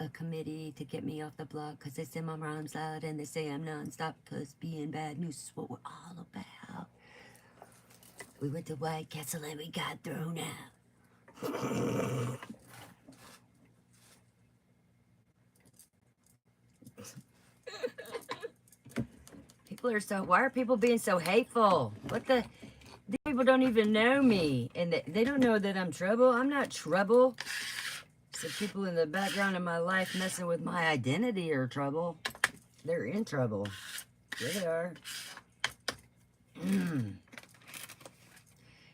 a committee to get me off the block because they say my rhymes loud and they say I'm nonstop because being bad news is what we're all about. We went to White Castle and we got thrown out. People are so, why are people being so hateful? What the, these people don't even know me and they don't know that I'm trouble. I'm not trouble. So people in the background of my life messing with my identity are trouble. They're in trouble. There they are.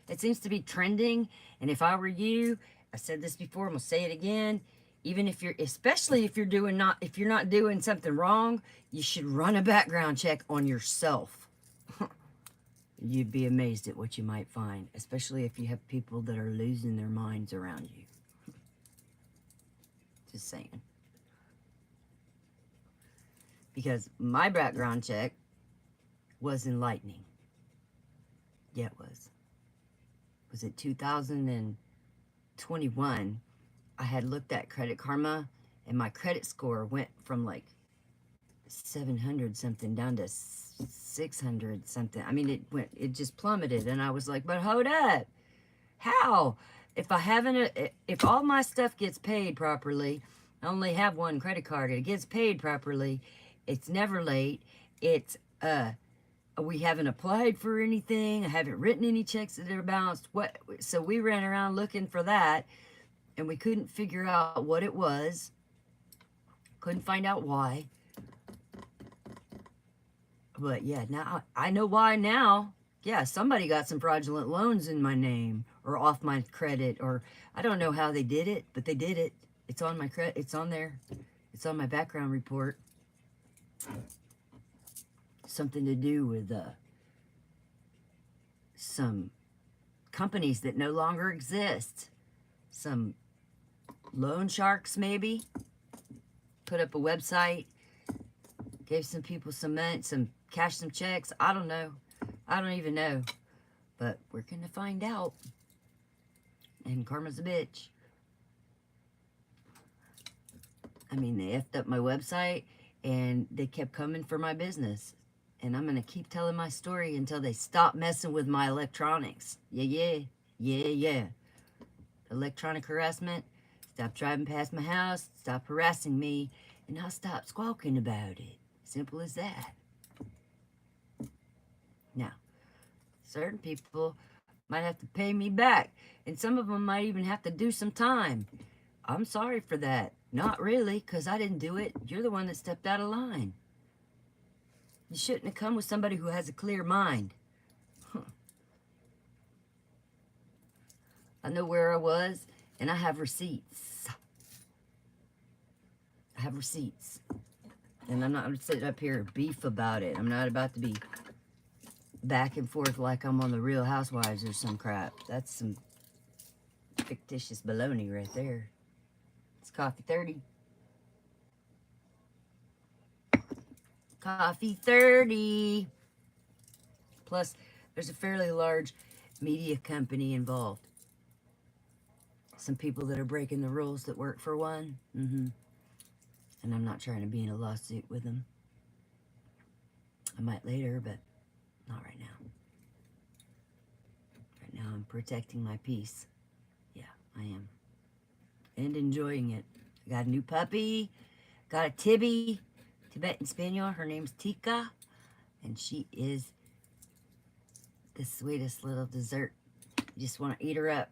It seems to be trending. And if I were you, I said this before, I'm gonna say it again. Even if you're, especially if you're doing not, if you're not doing something wrong, you should run a background check on yourself. You'd be amazed at what you might find, especially if you have people that are losing their minds around you. Just saying. Because my background check was enlightening. Yeah, it was. Was it 2021? I had looked at Credit Karma, and my credit score went from like 700 something down to 600 something. I mean, it just plummeted, and I was like, but hold up, how? If I haven't, if all my stuff gets paid properly, I only have one credit card, it gets paid properly, it's never late, it's, we haven't applied for anything, I haven't written any checks that are bounced, what, so we ran around looking for that, and we couldn't figure out what it was, couldn't find out why. But yeah, now I know why now. Yeah, somebody got some fraudulent loans in my name or off my credit, or I don't know how they did it, but they did it. It's on my credit. It's on there. It's on my background report. Something to do with some companies that no longer exist. Some loan sharks maybe put up a website, gave some people some money, some cash, some checks. I don't know. I don't even know. But we're going to find out. And karma's a bitch. I mean, they effed up my website and they kept coming for my business. And I'm going to keep telling my story until they stop messing with my electronics. Yeah. Electronic harassment. Stop driving past my house. Stop harassing me. And I'll stop squawking about it. Simple as that. Now, certain people might have to pay me back. And some of them might even have to do some time. I'm sorry for that. Not really, because I didn't do it. You're the one that stepped out of line. You shouldn't have come with somebody who has a clear mind. I know where I was, and I have receipts. I have receipts. And I'm not going to sit up here and beef about it. I'm not about to be back and forth like I'm on the Real Housewives or some crap. That's some fictitious baloney right there. It's coffee 30. Coffee 30. Plus, there's a fairly large media company involved. Some people that are breaking the rules that work for one. And I'm not trying to be in a lawsuit with them. I might later, but not right now. Right now, I'm protecting my peace. Yeah, I am. And enjoying it. I got a new puppy. Got a Tibby, Tibetan Spaniel. Her name's Tika. And she is the sweetest little dessert. You just want to eat her up.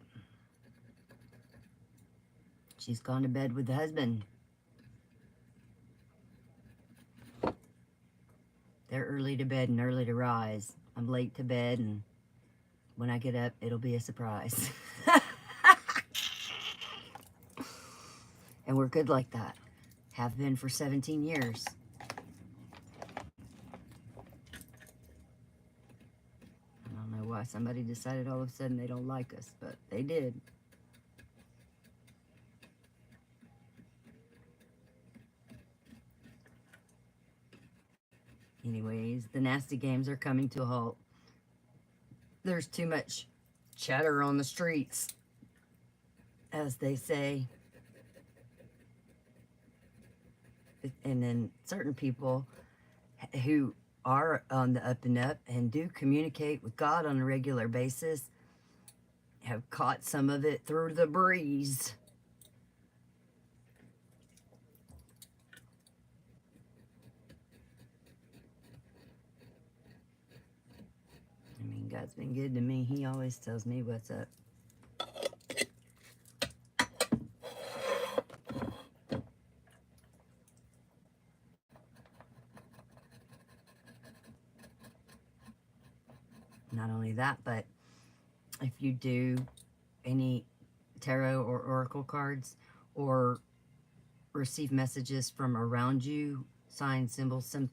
She's gone to bed with the husband. They're early to bed and early to rise. I'm late to bed, and when I get up, it'll be a surprise. And we're good like that. Have been for 17 years. I don't know why somebody decided all of a sudden they don't like us, but they did. Anyways, the nasty games are coming to a halt. There's too much chatter on the streets, as they say. And then certain people who are on the up and up and do communicate with God on a regular basis have caught some of it through the breeze. I mean, God's been good to me. He always tells me what's up. Not only that, but if you do any tarot or oracle cards or receive messages from around you, signs, symbols, some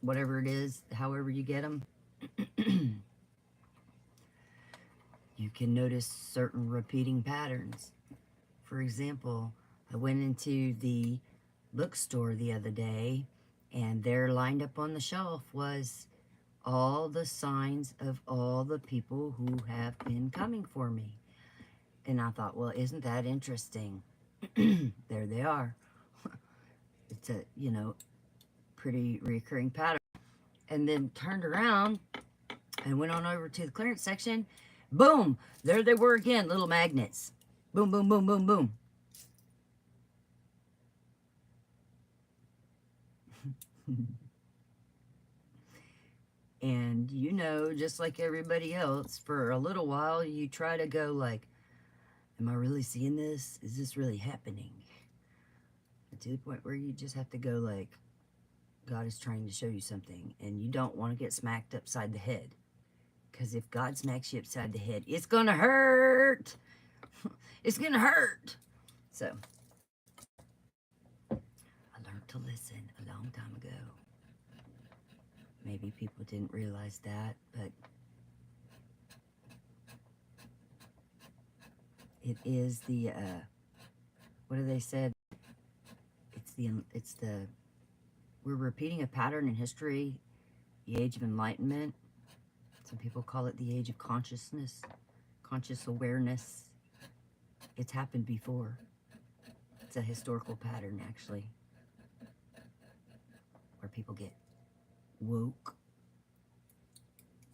whatever it is, however you get them, you can notice certain repeating patterns. For example, I went into the bookstore the other day, and there lined up on the shelf was all the signs of all the people who have been coming for me. And I thought, well, isn't that interesting? There they are. It's a, pretty recurring pattern. And then turned around and went on over to the clearance section. Boom! There they were again, little magnets. Boom, boom, boom, boom, boom. And just like everybody else, for a little while you try to go like, am I really seeing this? Is this really happening? And to the point where you just have to go like, God is trying to show you something, and you don't want to get smacked upside the head. Because if God smacks you upside the head, it's going to hurt. It's going to hurt. So, I learned to listen a long time ago. Maybe people didn't realize that, but it is the, what do they said? We're repeating a pattern in history, the age of enlightenment. Some people call it the age of consciousness, conscious awareness. It's happened before. It's a historical pattern, actually, where people get woke.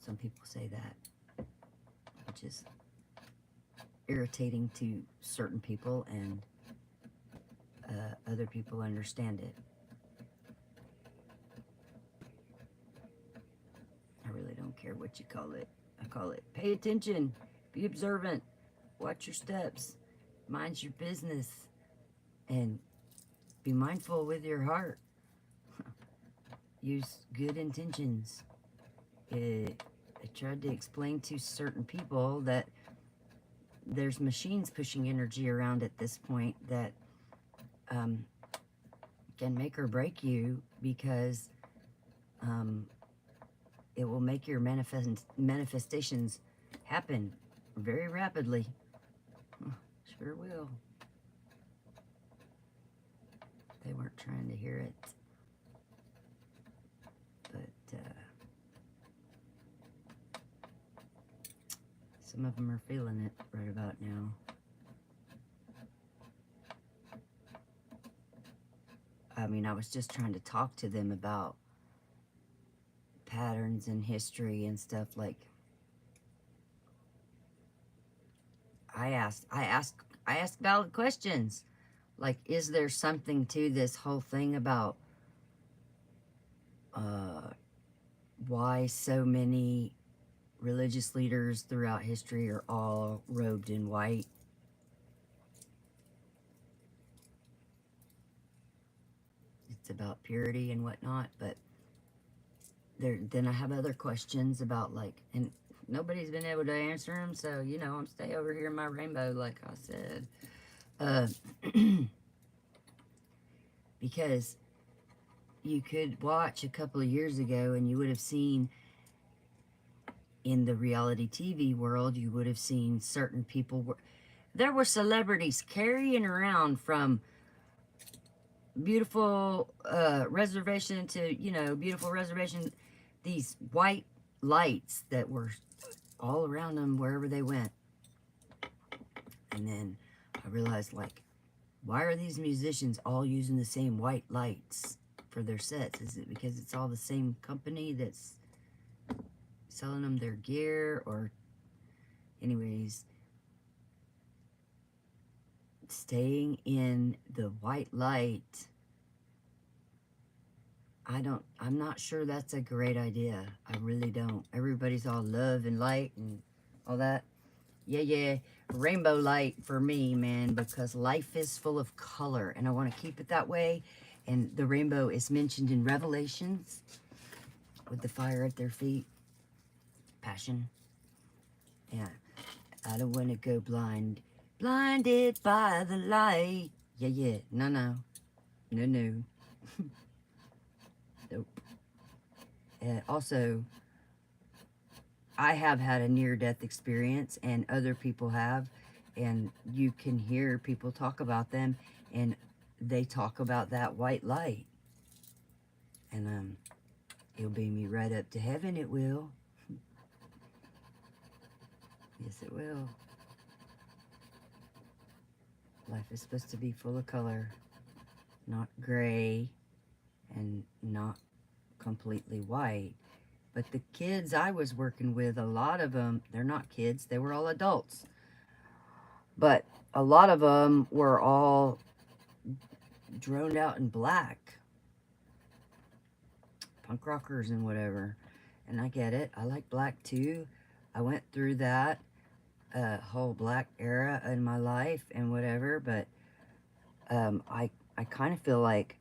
Some people say that, which is irritating to certain people, and other people understand it. I really don't care what you call it. I call it pay attention, be observant, watch your steps, mind your business, and be mindful with your heart. Use good intentions. I tried to explain to certain people that there's machines pushing energy around at this point that can make or break you, because it will make your manifestations happen very rapidly. Sure will. They weren't trying to hear it. But some of them are feeling it right about now. I mean, I was just trying to talk to them about patterns in history and stuff. Like, I asked valid questions. Like, is there something to this whole thing about why so many religious leaders throughout history are all robed in white? It's about purity and whatnot, but then I have other questions about, like, and nobody's been able to answer them, so, I'm stay over here in my rainbow, like I said. Because you could watch a couple of years ago and you would have seen, in the reality TV world, you would have seen certain people, there were celebrities carrying around from beautiful reservation to, beautiful reservation, these white lights that were all around them wherever they went. And then I realized, like, Why are these musicians all using the same white lights for their sets? Is it because it's all the same company that's selling them their gear? Or, anyways, staying in the white light, I'm not sure that's a great idea. I really don't. Everybody's all love and light and all that. Yeah, rainbow light for me, man, because life is full of color, and I want to keep it that way. And the rainbow is mentioned in Revelations with the fire at their feet. Passion. Yeah, I don't want to go blinded by the light. Yeah, no. Nope. Also, I have had a near-death experience, and other people have, and you can hear people talk about them, and they talk about that white light. And it'll beam me right up to heaven, it will. Yes, it will. Life is supposed to be full of color, not gray and not completely white. But the kids I was working with, a lot of them, they're not kids, they were all adults. But a lot of them were all droned out in black. Punk rockers and whatever. And I get it. I like black too. I went through that whole black era in my life and whatever. But I kind of feel like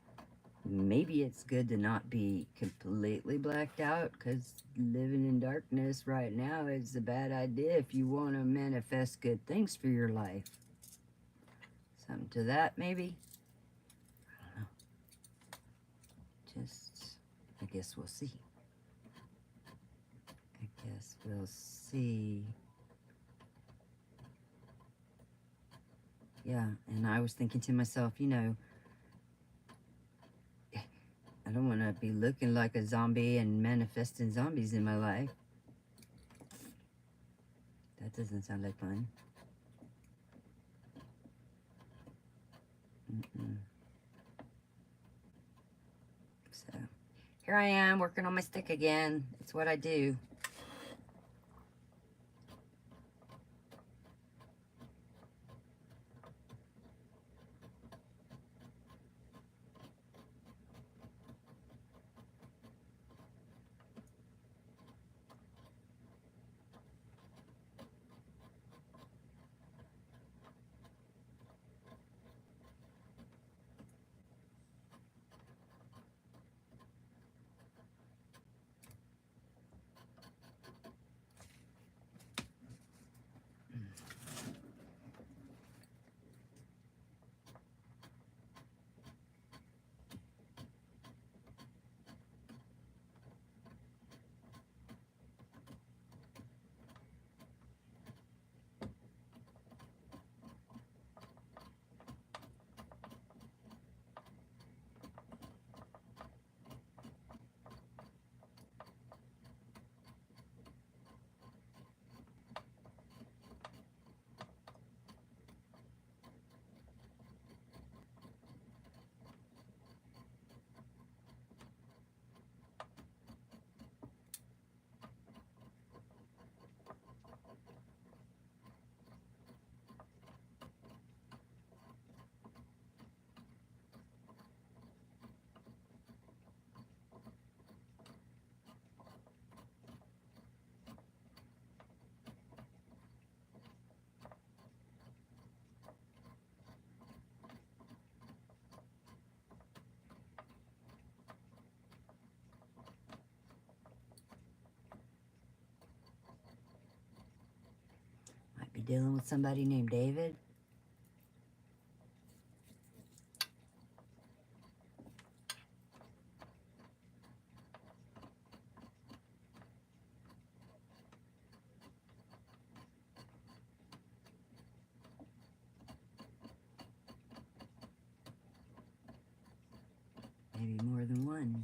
maybe it's good to not be completely blacked out, because living in darkness right now is a bad idea if you want to manifest good things for your life. Something to that, maybe? I don't know. Just, I guess we'll see. I guess we'll see. Yeah, and I was thinking to myself, you know, I don't want to be looking like a zombie and manifesting zombies in my life. That doesn't sound like fun. So, here I am working on my stick again. It's what I do. Might be dealing with somebody named David. Maybe more than one.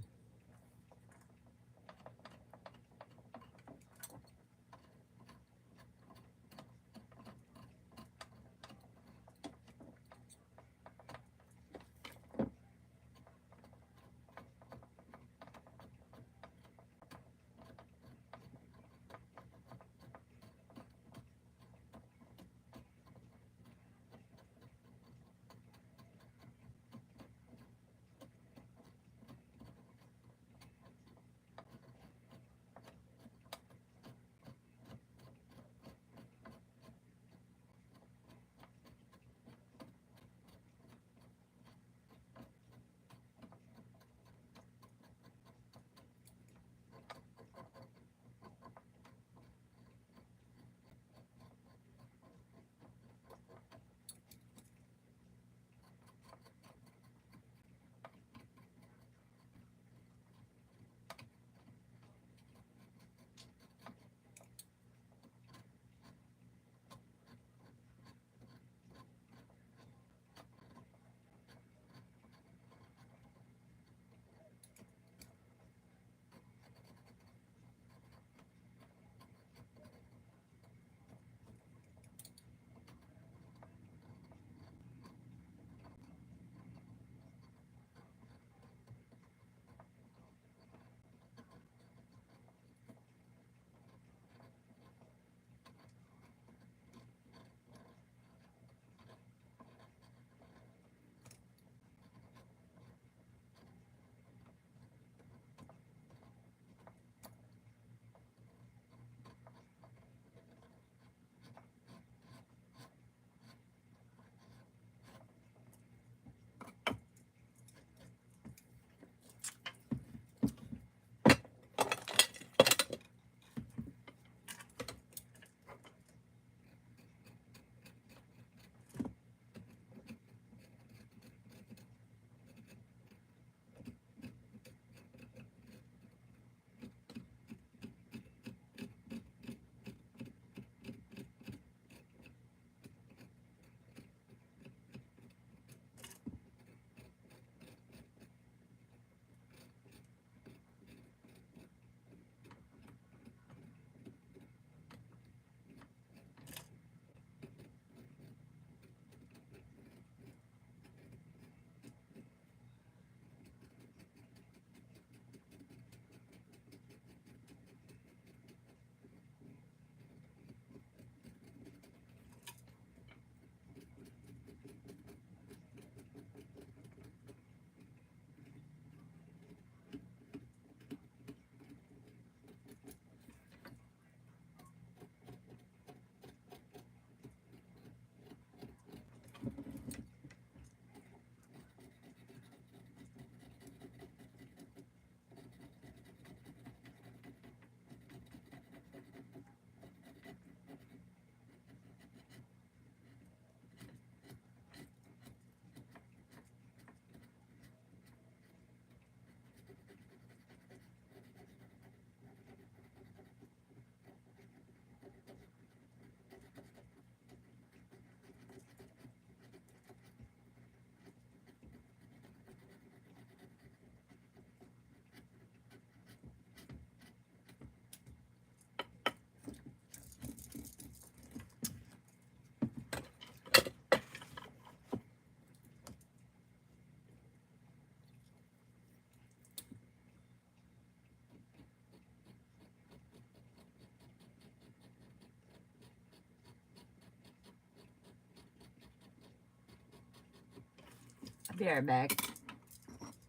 I'll be right back.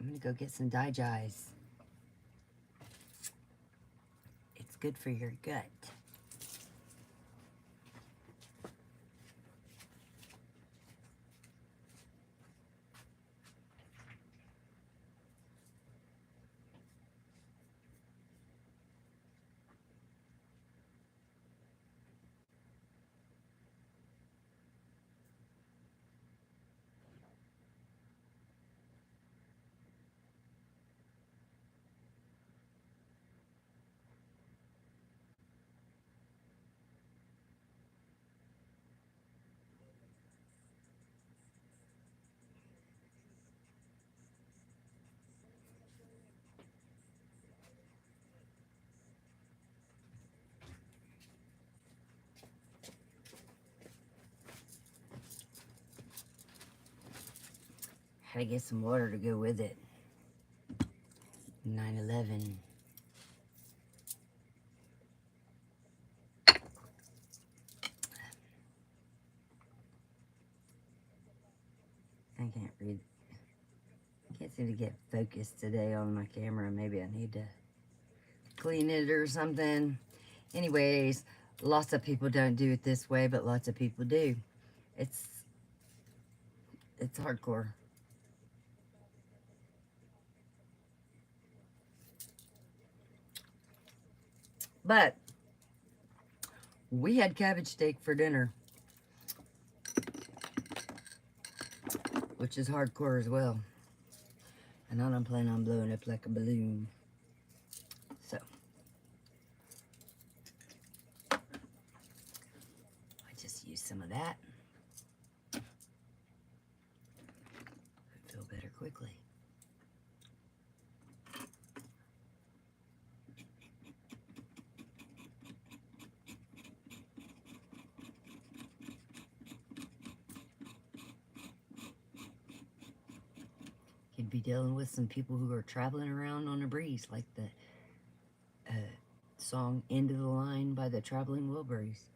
I'm gonna go get some Digey's. It's good for your gut. Had to get some water to go with it. 9/11. I can't read. I can't seem to get focused today on my camera. Maybe I need to clean it or something. Anyways, lots of people don't do it this way, but lots of people do. It's hardcore. But we had cabbage steak for dinner, which is hardcore as well. And I don't plan on blowing up like a balloon. So I just use some of that. I feel better quickly. You'd be dealing with some people who are traveling around on a breeze, like the song End of the Line by the Traveling Wilburys.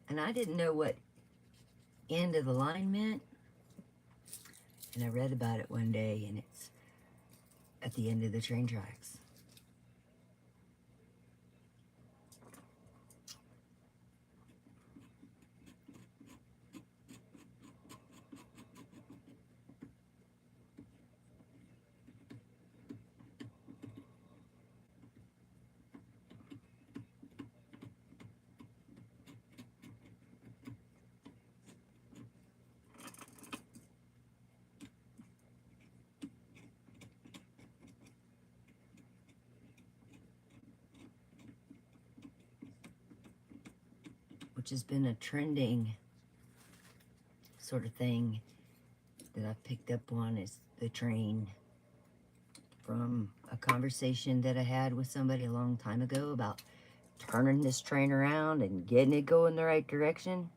And I didn't know what end of the line meant. And I read about it one day, and it's at the end of the train tracks. Which has been a trending sort of thing that I've picked up on, is the train, from a conversation that I had with somebody a long time ago about turning this train around and getting it going the right direction.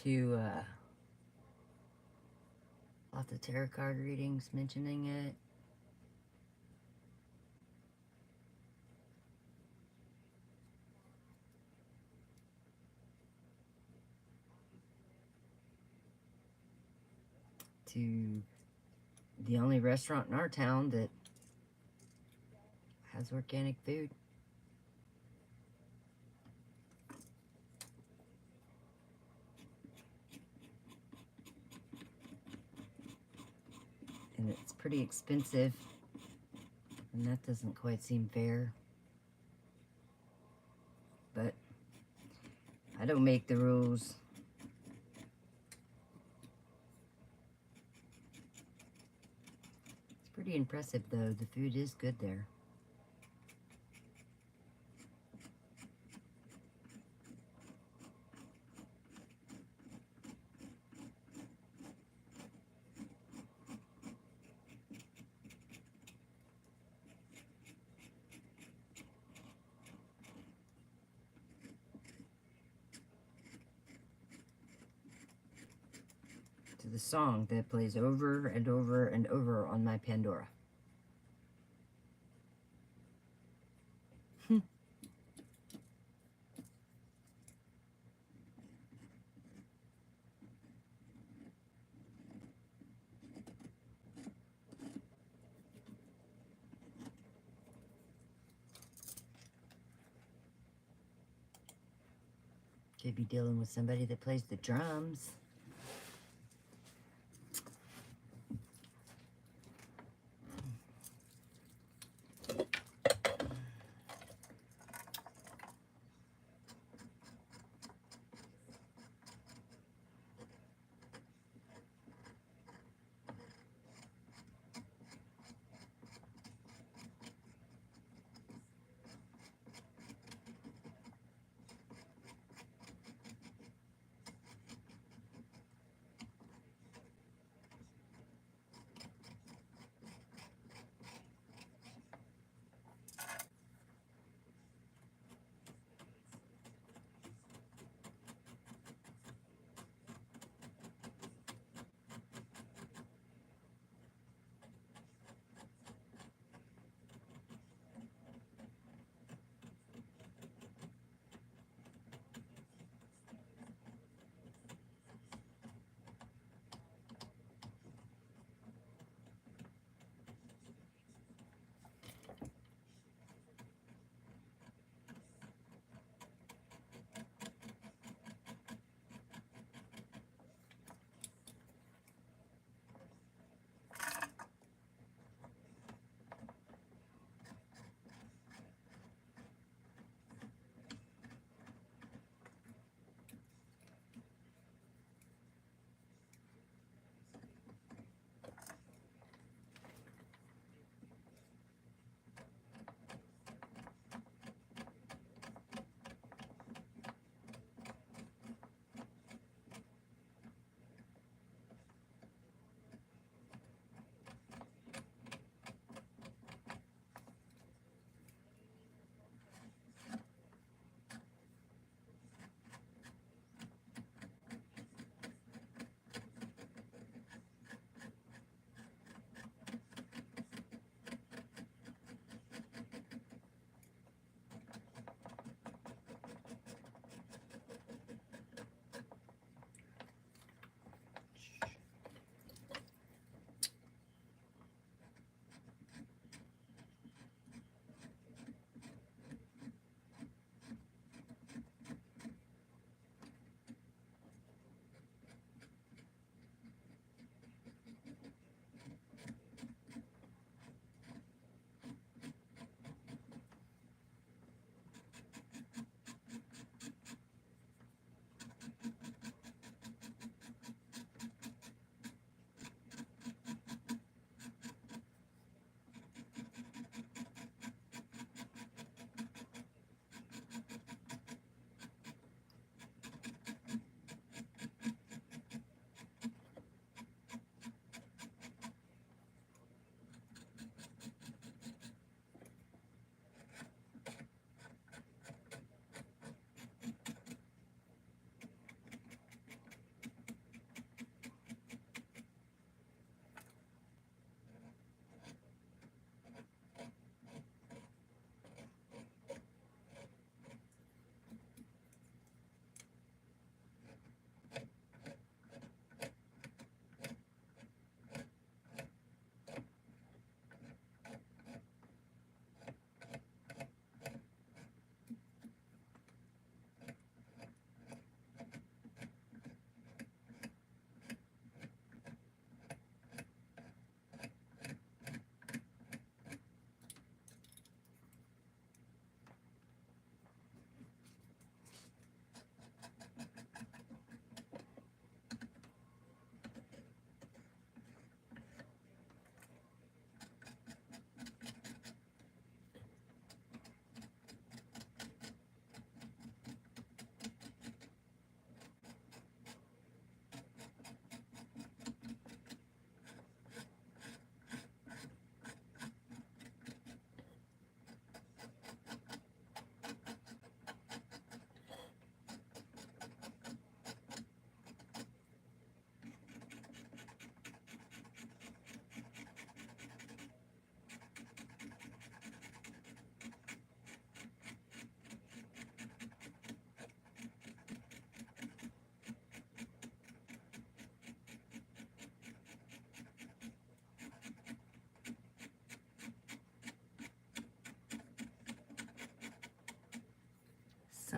To lots of tarot card readings mentioning it. To the only restaurant in our town that has organic food. And it's pretty expensive, and that doesn't quite seem fair. But I don't make the rules. It's pretty impressive, though. The food is good there. to the song that plays over and over and over on my Pandora. Could be dealing with somebody that plays the drums.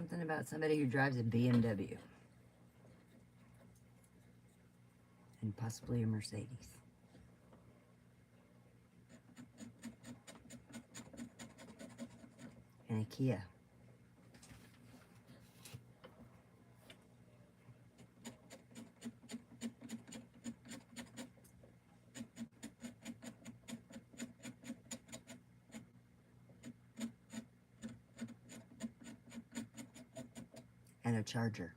Something about somebody who drives a BMW. And possibly a Mercedes. And a Kia. And a Charger.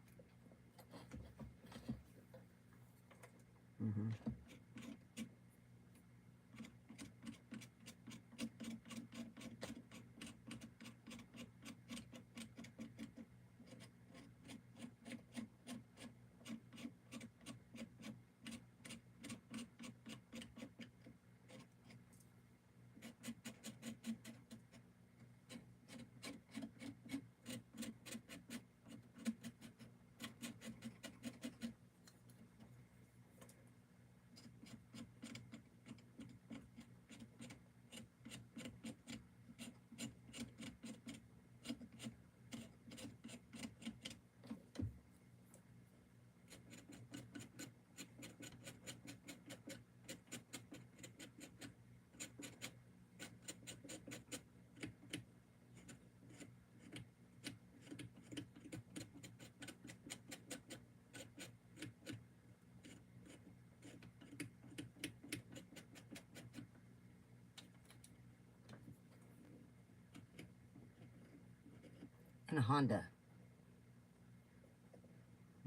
And a Honda.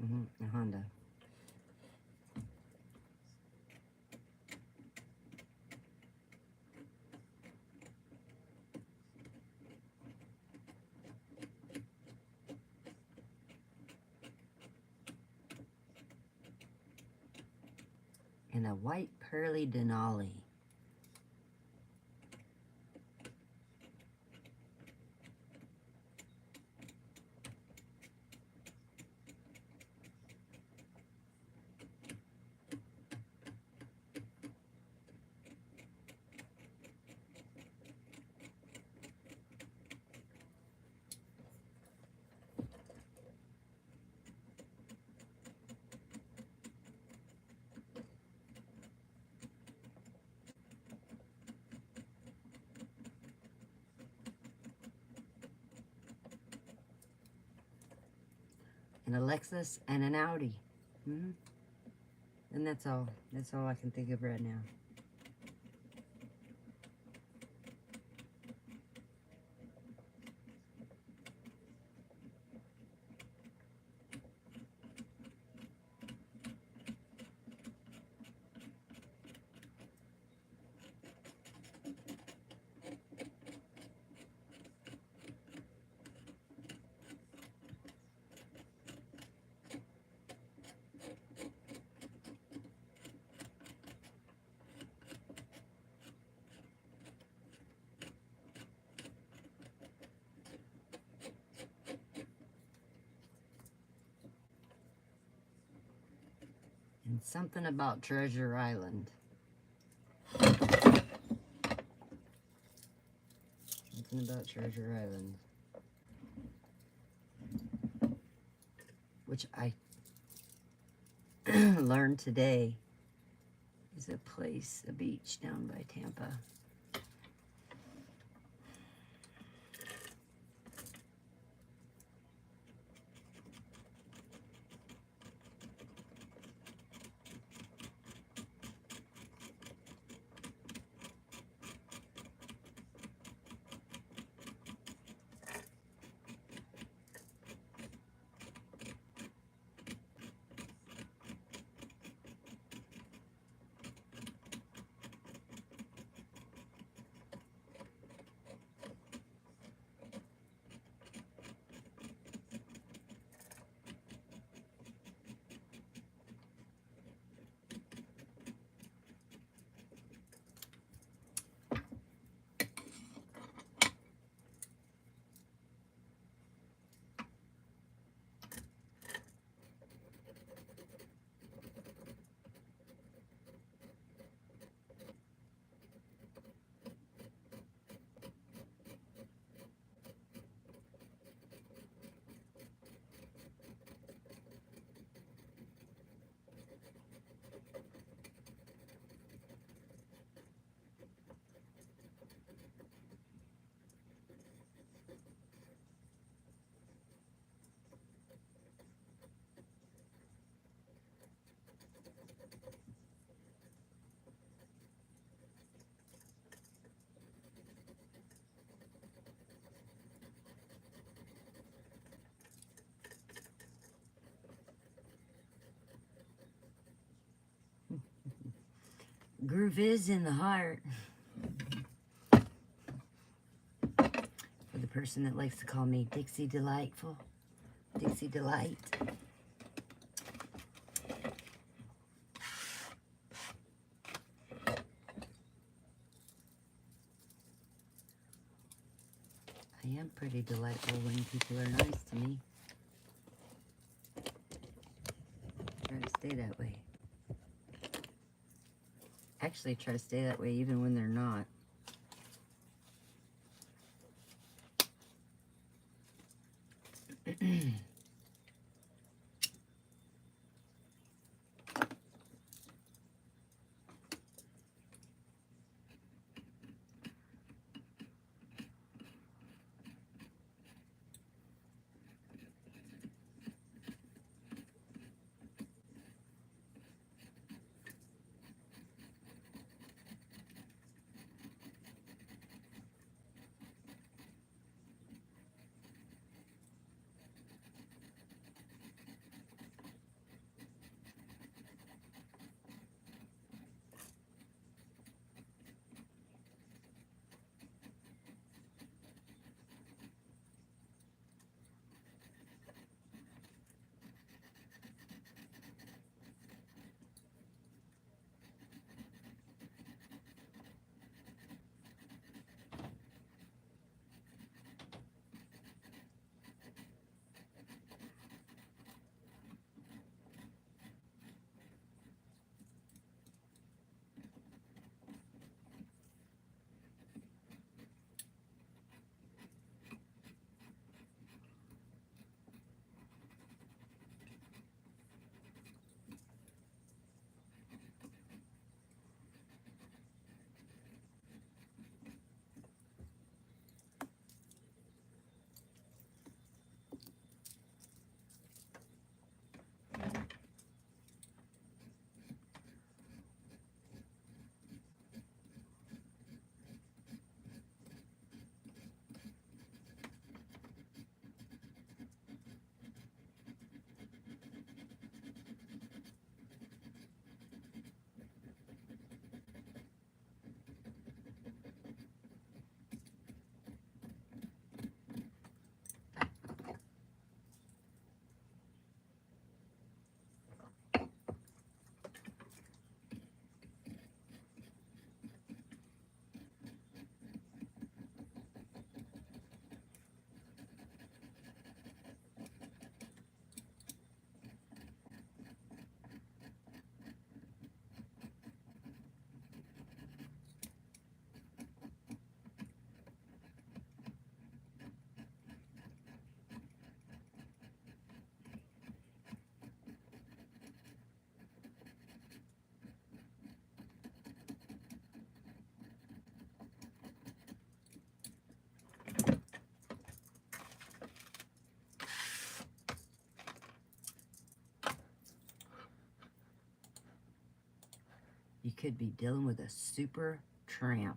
A Honda. And a white pearly Denali. And a Lexus and an Audi. And that's all. That's all I can think of right now. And something about Treasure Island. Something about Treasure Island. Which I learned today is a place, a beach down by Tampa. Groove is in the heart. For the person that likes to call me Dixie Delightful. Dixie Delight. I am pretty delightful when people are nice to me. Try to stay that way. Actually, try to stay that way even when they're not. You could be dealing with a super tramp.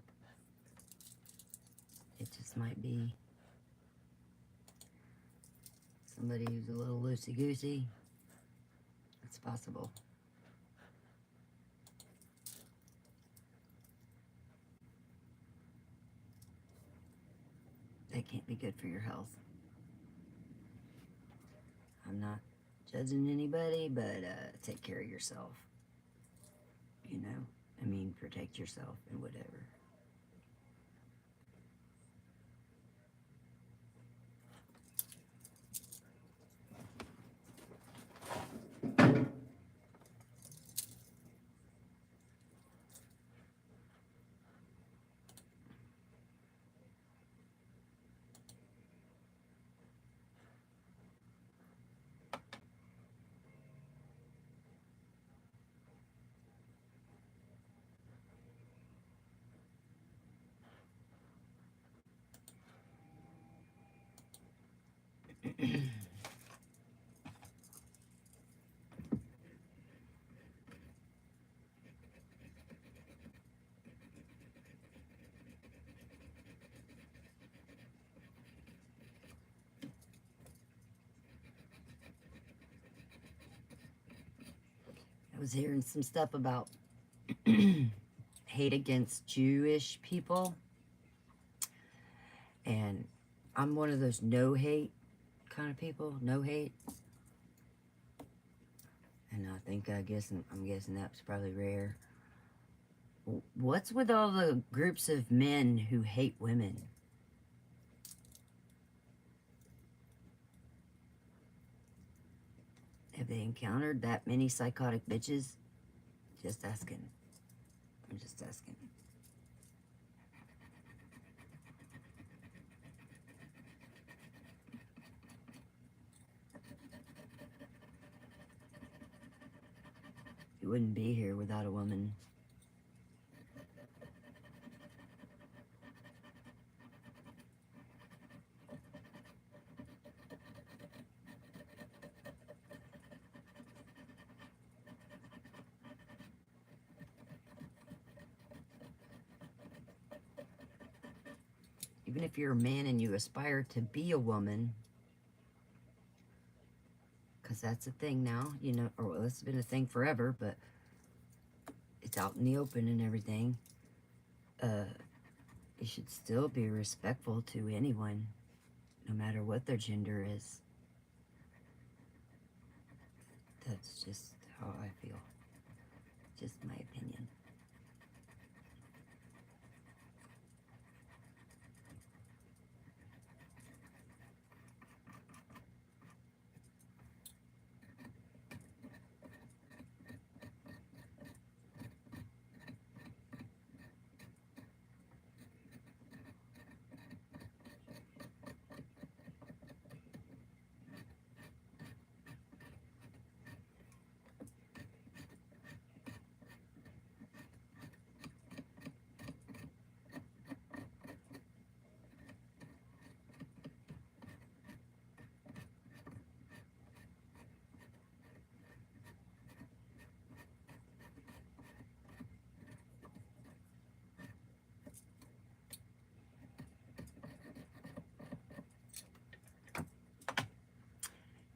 It just might be somebody who's a little loosey-goosey. It's possible. That can't be good for your health. I'm not judging anybody, but take care of yourself. You know, I mean, protect yourself and whatever. I was hearing some stuff about hate against Jewish people. And I'm one of those no hate kind of people, no hate. And I'm guessing that's probably rare. What's with all the groups of men who hate women? Have they encountered that many psychotic bitches? Just asking. I'm just asking. You wouldn't be here without a woman. Even if you're a man and you aspire to be a woman, because that's a thing now, you know, or well, it's been a thing forever, but it's out in the open and everything. You should still be respectful to anyone, no matter what their gender is. That's just how I feel. Just my opinion.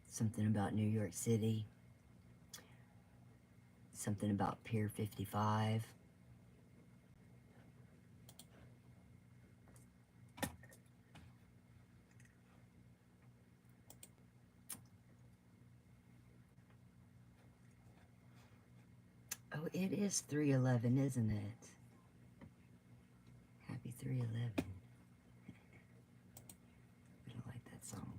Something about New York City. Something about Pier 55. Oh, it is 3/11, isn't it? Happy 3/11. I don't like that song.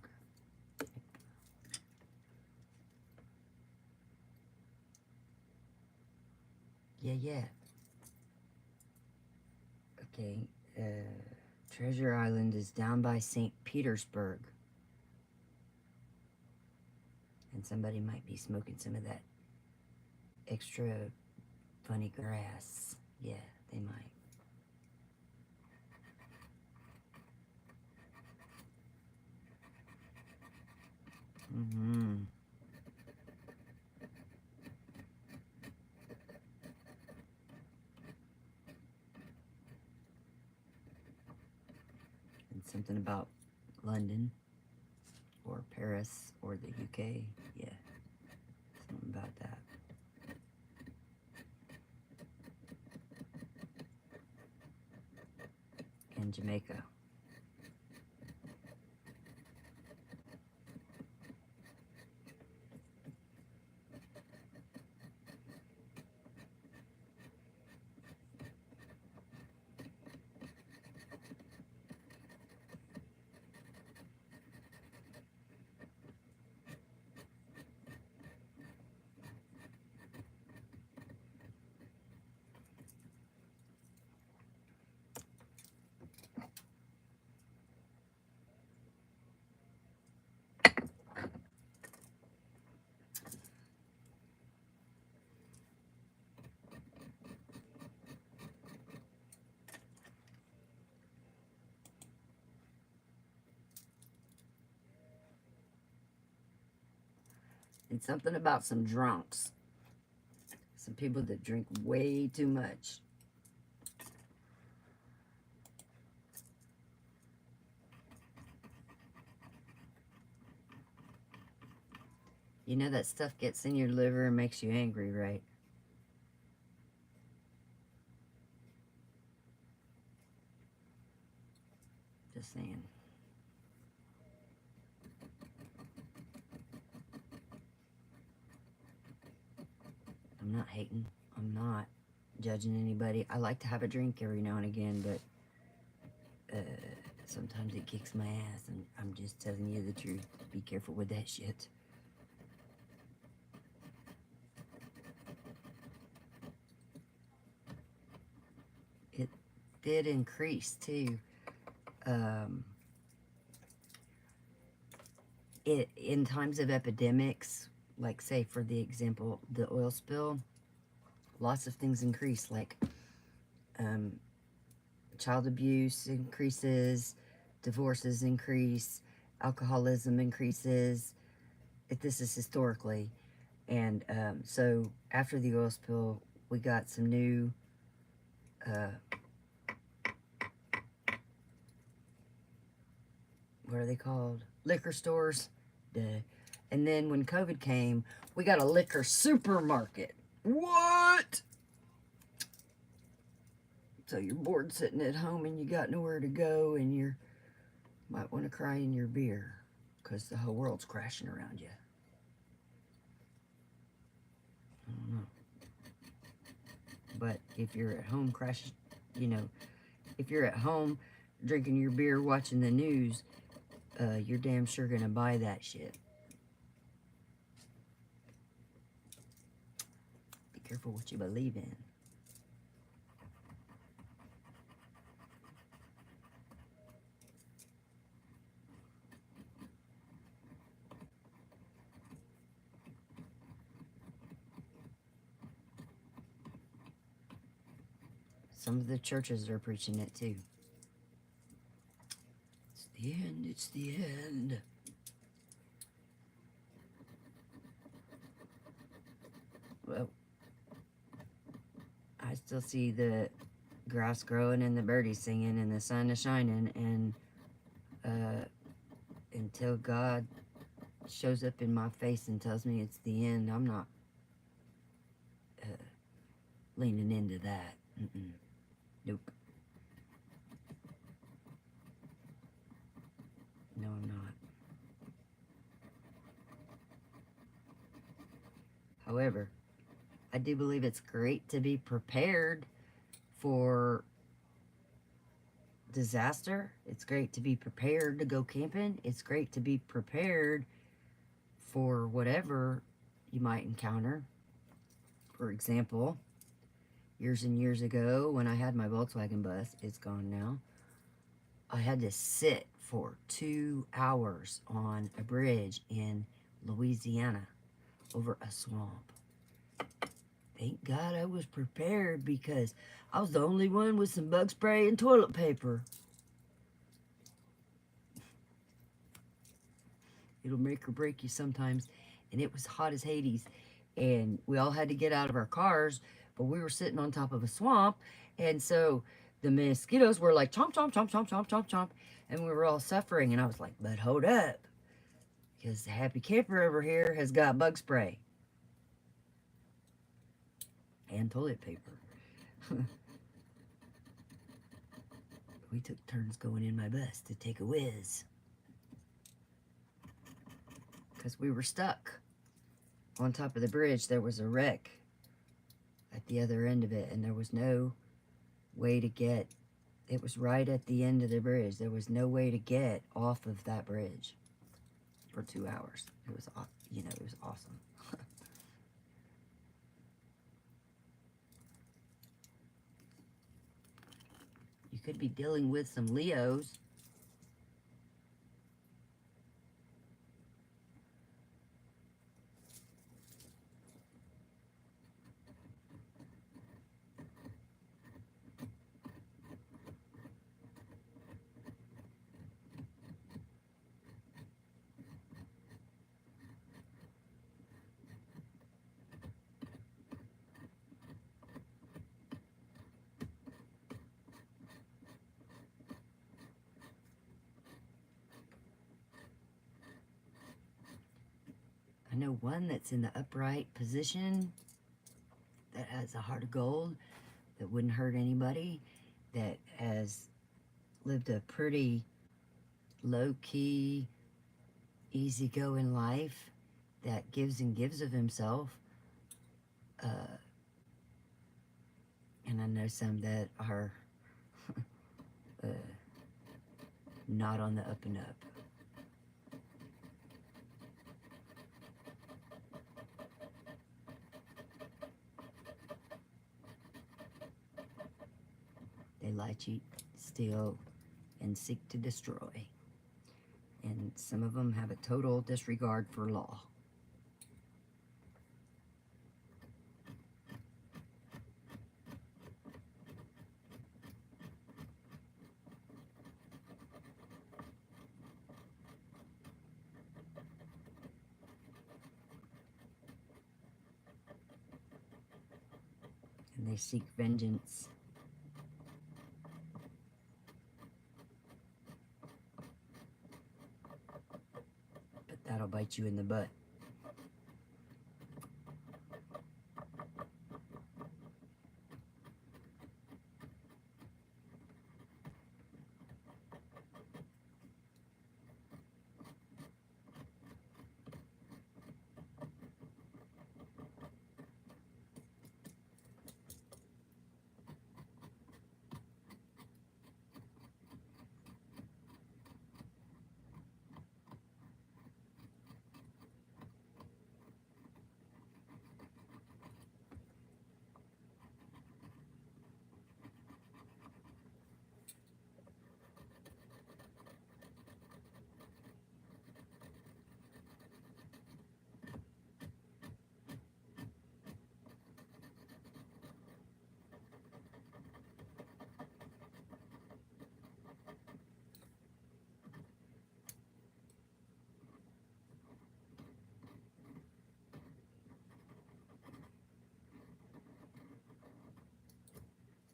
Yeah. Okay, Treasure Island is down by St. Petersburg. And somebody might be smoking some of that extra funny grass. Yeah, they might. Mm-hmm. And something about London or Paris or the UK. Yeah, something about that. And Jamaica. And something about some drunks. Some people that drink way too much. You know that stuff gets in your liver and makes you angry, right? not hating. I'm not judging anybody. I like to have a drink every now and again, but sometimes it kicks my ass, and I'm just telling you the truth. Be careful with that shit. It did increase too. In times of epidemics, like say for the example, the oil spill, lots of things increase, like child abuse increases, divorces increase, alcoholism increases. This is historically. And so after the oil spill, we got some new what are they called? Liquor stores. Duh. And then when COVID came, we got a liquor supermarket. What? So you're bored sitting at home and you got nowhere to go, and you might want to cry in your beer because the whole world's crashing around you. I don't know. But if you're at home crashing, if you're at home drinking your beer, watching the news, you're damn sure gonna buy that shit. Be careful what you believe in. Some of the churches are preaching it too. It's the end, it's the end. Well, I still see the grass growing and the birdies singing and the sun is shining, and until God shows up in my face and tells me it's the end, I'm not leaning into that. Nope. No, I'm not. However, I do believe it's great to be prepared for disaster. It's great to be prepared to go camping. It's great to be prepared for whatever you might encounter. For example, years and years ago, when I had my Volkswagen bus, it's gone now, I had to sit for 2 hours on a bridge in Louisiana over a swamp. Thank God I was prepared, because I was the only one with some bug spray and toilet paper. It'll make or break you sometimes. And it was hot as Hades. And we all had to get out of our cars, but we were sitting on top of a swamp. And so the mosquitoes were like chomp, chomp, chomp, chomp, chomp, chomp, chomp. And we were all suffering. And I was like, but hold up. Because the happy camper over here has got bug spray. And toilet paper. We took turns going in my bus to take a whiz. Because we were stuck. On top of the bridge, there was a wreck at the other end of it, and there was no way to get, it was right at the end of the bridge. There was no way to get off of that bridge for 2 hours. It was, it was awesome. You could be dealing with some Leos. I know one that's in the upright position that has a heart of gold, that wouldn't hurt anybody, that has lived a pretty low-key, easygoing life, that gives and gives of himself. And I know some that are uh, not on the up and up. They lie, cheat, steal, and seek to destroy. And some of them have a total disregard for law. And they seek vengeance. But that'll bite you in the butt.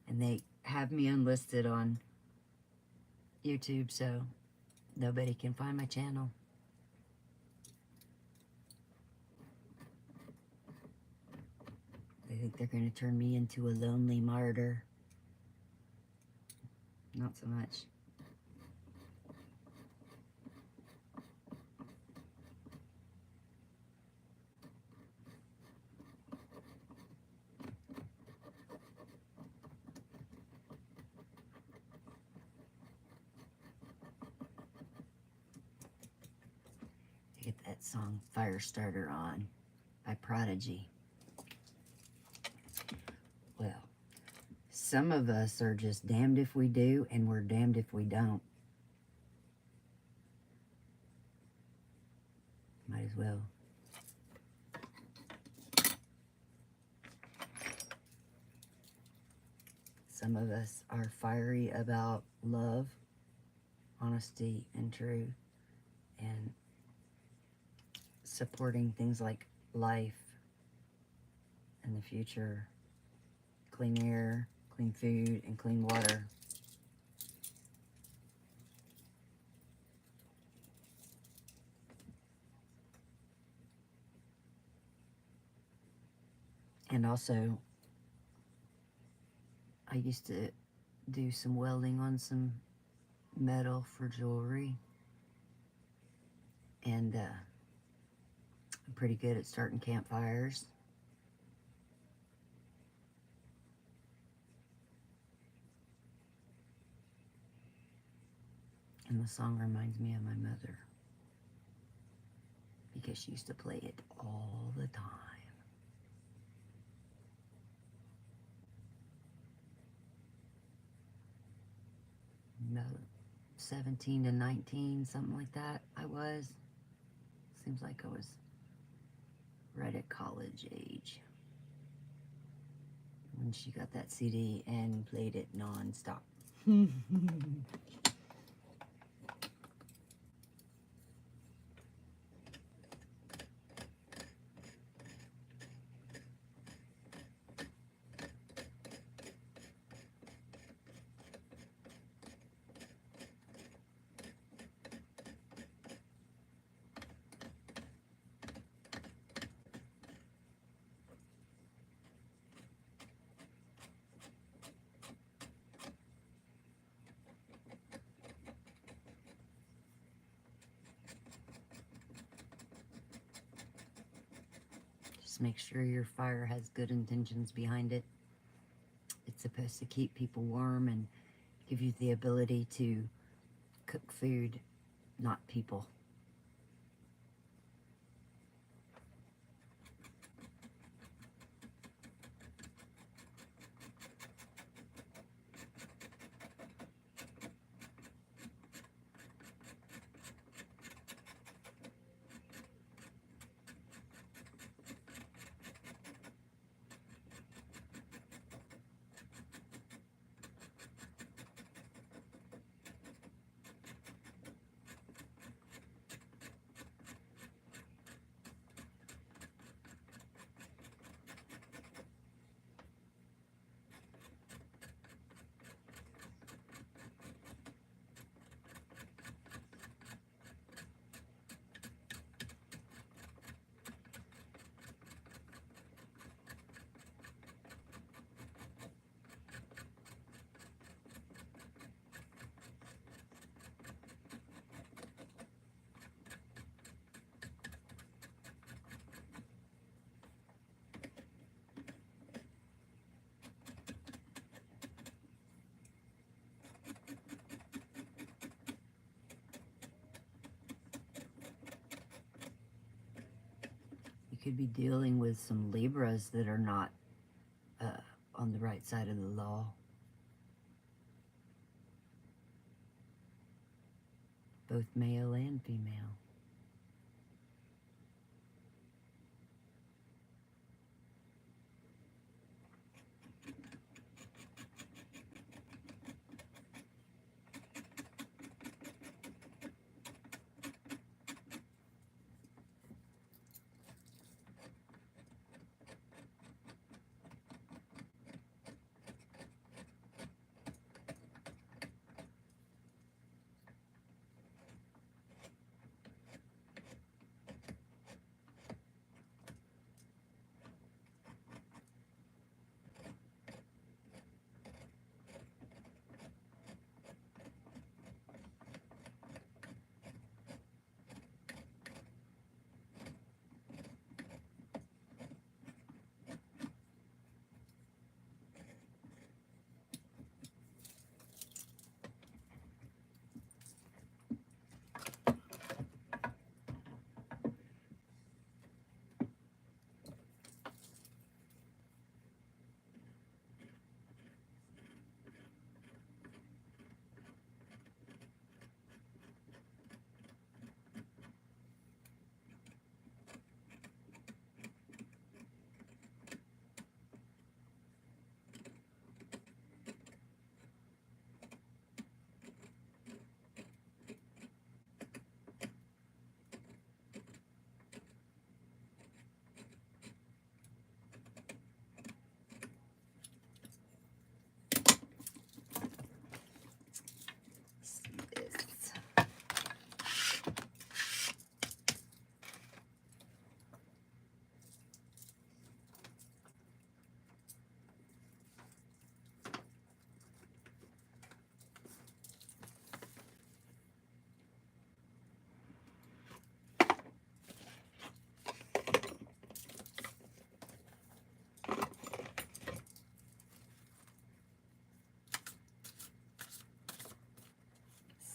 And they have me unlisted on YouTube, so nobody can find my channel. They think they're going to turn me into a lonely martyr. Not so much. Get that song Firestarter on by Prodigy. Well, some of us are just damned if we do, and we're damned if we don't. Might as well. Some of us are fiery about love, honesty, and truth, and supporting things like life and the future, clean air, clean food, and clean water. And also, I used to do some welding on some metal for jewelry, and I'm pretty good at starting campfires. And the song reminds me of my mother, because she used to play it all the time. No, 17 to 19, something like that, I was. Seems like I was right at college age when she got that CD and played it non-stop. Just make sure your fire has good intentions behind it. It's a supposed to keep people warm and give you the ability to cook food, not people. You could be dealing with some Libras that are not on the right side of the law. Both male and female.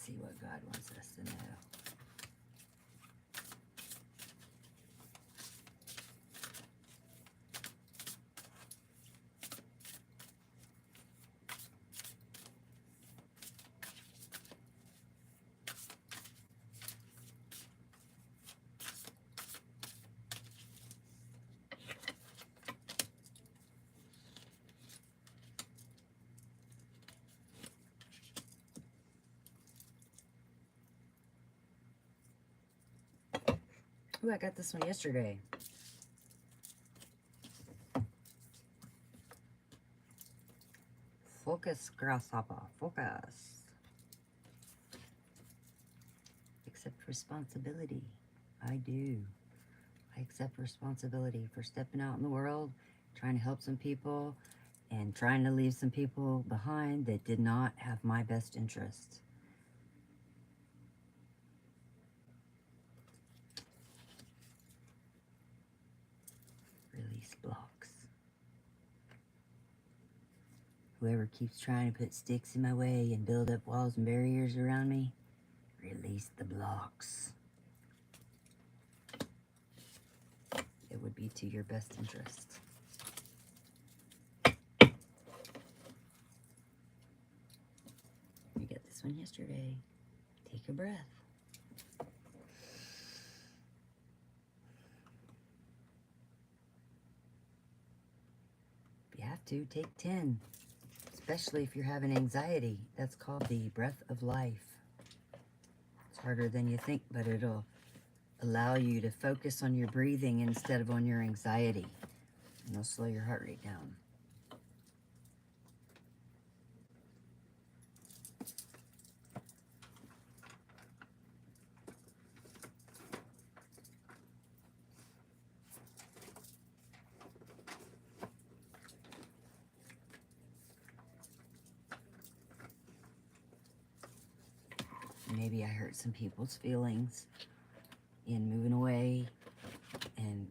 See what God wants us to know. Ooh, I got this one yesterday. Focus, grasshopper, focus. Accept responsibility. I do. I accept responsibility for stepping out in the world, trying to help some people, and trying to leave some people behind that did not have my best interests. Release blocks. Whoever keeps trying to put sticks in my way and build up walls and barriers around me, release the blocks. It would be to your best interest. You got this one yesterday. Take a breath. If you have to, take 10. Especially if you're having anxiety. That's called the breath of life. It's harder than you think, but it'll allow you to focus on your breathing instead of on your anxiety. And it'll slow your heart rate down. Maybe I hurt some people's feelings in moving away and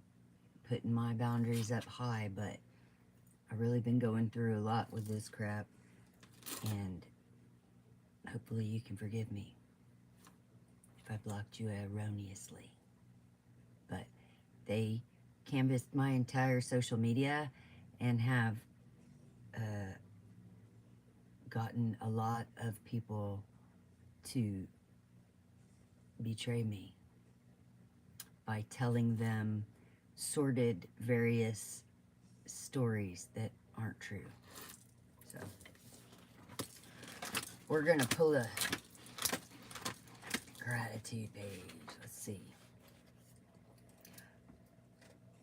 putting my boundaries up high, but I've really been going through a lot with this crap, and hopefully you can forgive me if I blocked you erroneously. But they canvassed my entire social media and have gotten a lot of people to betray me by telling them sordid various stories that aren't true. So we're gonna pull a gratitude page. Let's see.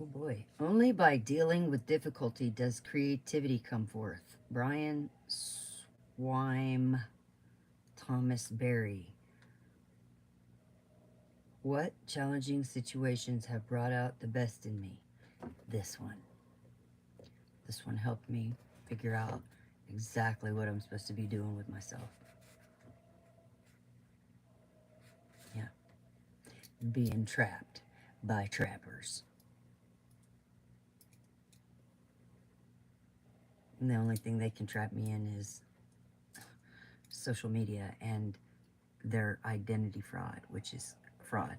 Oh boy. Only by dealing with difficulty does creativity come forth. Brian Swime Thomas Berry. What challenging situations have brought out the best in me? This one. This one helped me figure out exactly what I'm supposed to be doing with myself. Yeah. Being trapped by trappers. And the only thing they can trap me in is social media and their identity fraud, which is fraud.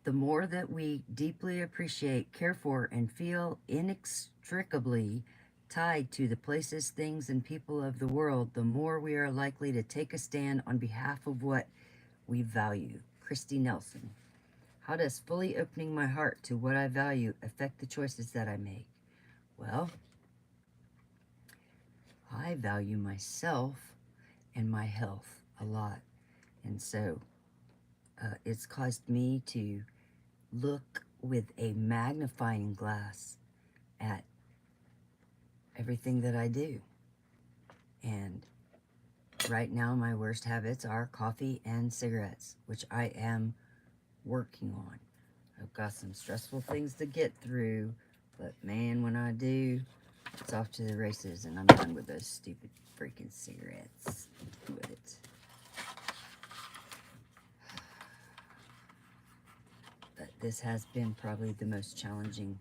The more that we deeply appreciate, care for, and feel inextricably tied to the places, things, and people of the world, the more we are likely to take a stand on behalf of what we value. Christy Nelson. How does fully opening my heart to what I value affect the choices that I make? Well, I value myself and my health a lot. And so it's caused me to look with a magnifying glass at everything that I do. And right now my worst habits are coffee and cigarettes, which I am working on. I've got some stressful things to get through, but man, when I do, it's off to the races, and I'm done with those stupid freaking cigarettes. With it. But this has been probably the most challenging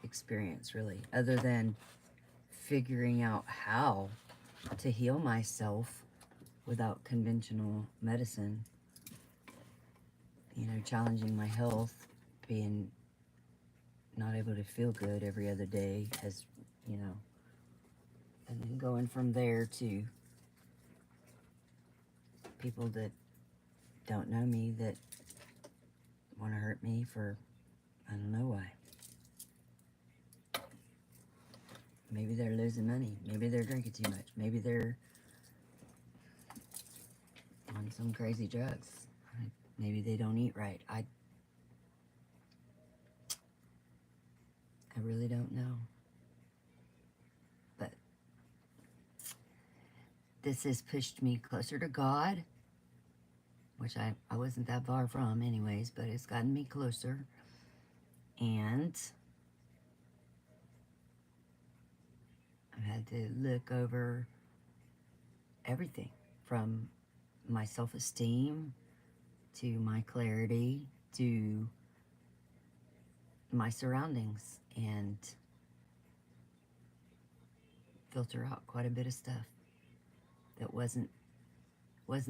experience, really, other than figuring out how to heal myself without conventional medicine. You know, challenging my health, being not able to feel good every other day has, you know, and then going from there to people that don't know me that want to hurt me for, I don't know why. Maybe they're losing money. Maybe they're drinking too much. Maybe they're on some crazy drugs. Maybe they don't eat right. I really don't know. But this has pushed me closer to God, which I wasn't that far from anyways, but it's gotten me closer. And I've had to look over everything from my self-esteem to my clarity to my surroundings and filter out quite a bit of stuff that wasn't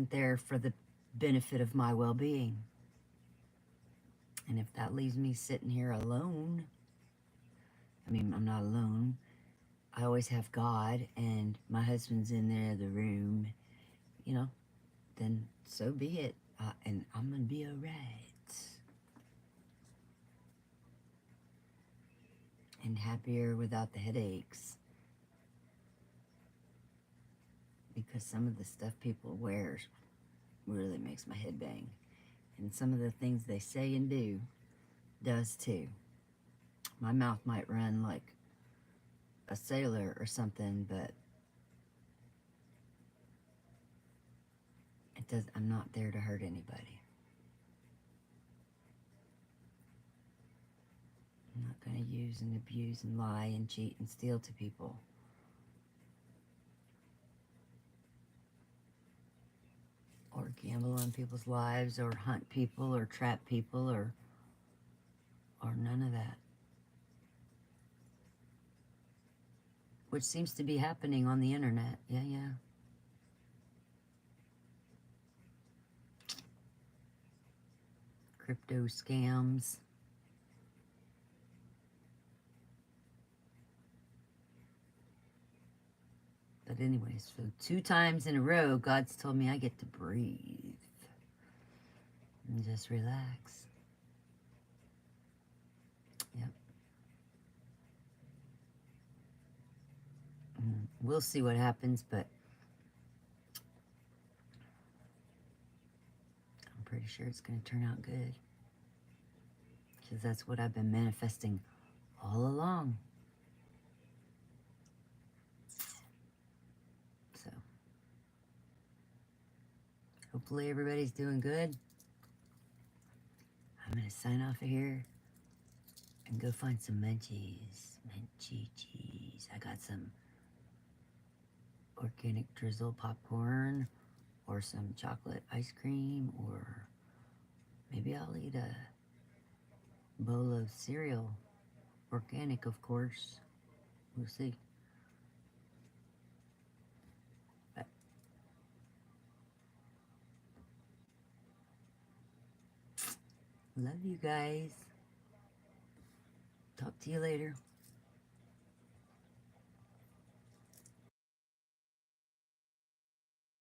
there for the benefit of my well-being. And if that leaves me sitting here alone, I mean, I'm not alone. I always have God, and my husband's in the other room, you know, then so be it. And I'm going to be all right. And happier without the headaches. Because some of the stuff people wear really makes my head bang. And some of the things they say and do does too. My mouth might run like a sailor or something, but it does. I'm not there to hurt anybody. I'm not going to use and abuse and lie and cheat and steal to people. Or gamble on people's lives, or hunt people, or trap people, or none of that. Which seems to be happening on the internet. Yeah. Crypto scams. But anyways, so 2 times in a row, God's told me I get to breathe. And just relax. Yep. We'll see what happens, but I'm pretty sure it's going to turn out good. Because that's what I've been manifesting all along. So, hopefully everybody's doing good. I'm going to sign off of here and go find some munchies. Munchie cheese. I got some organic drizzle popcorn, or some chocolate ice cream, or maybe I'll eat a bowl of cereal. Organic, of course. We'll see. But love you guys. Talk to you later.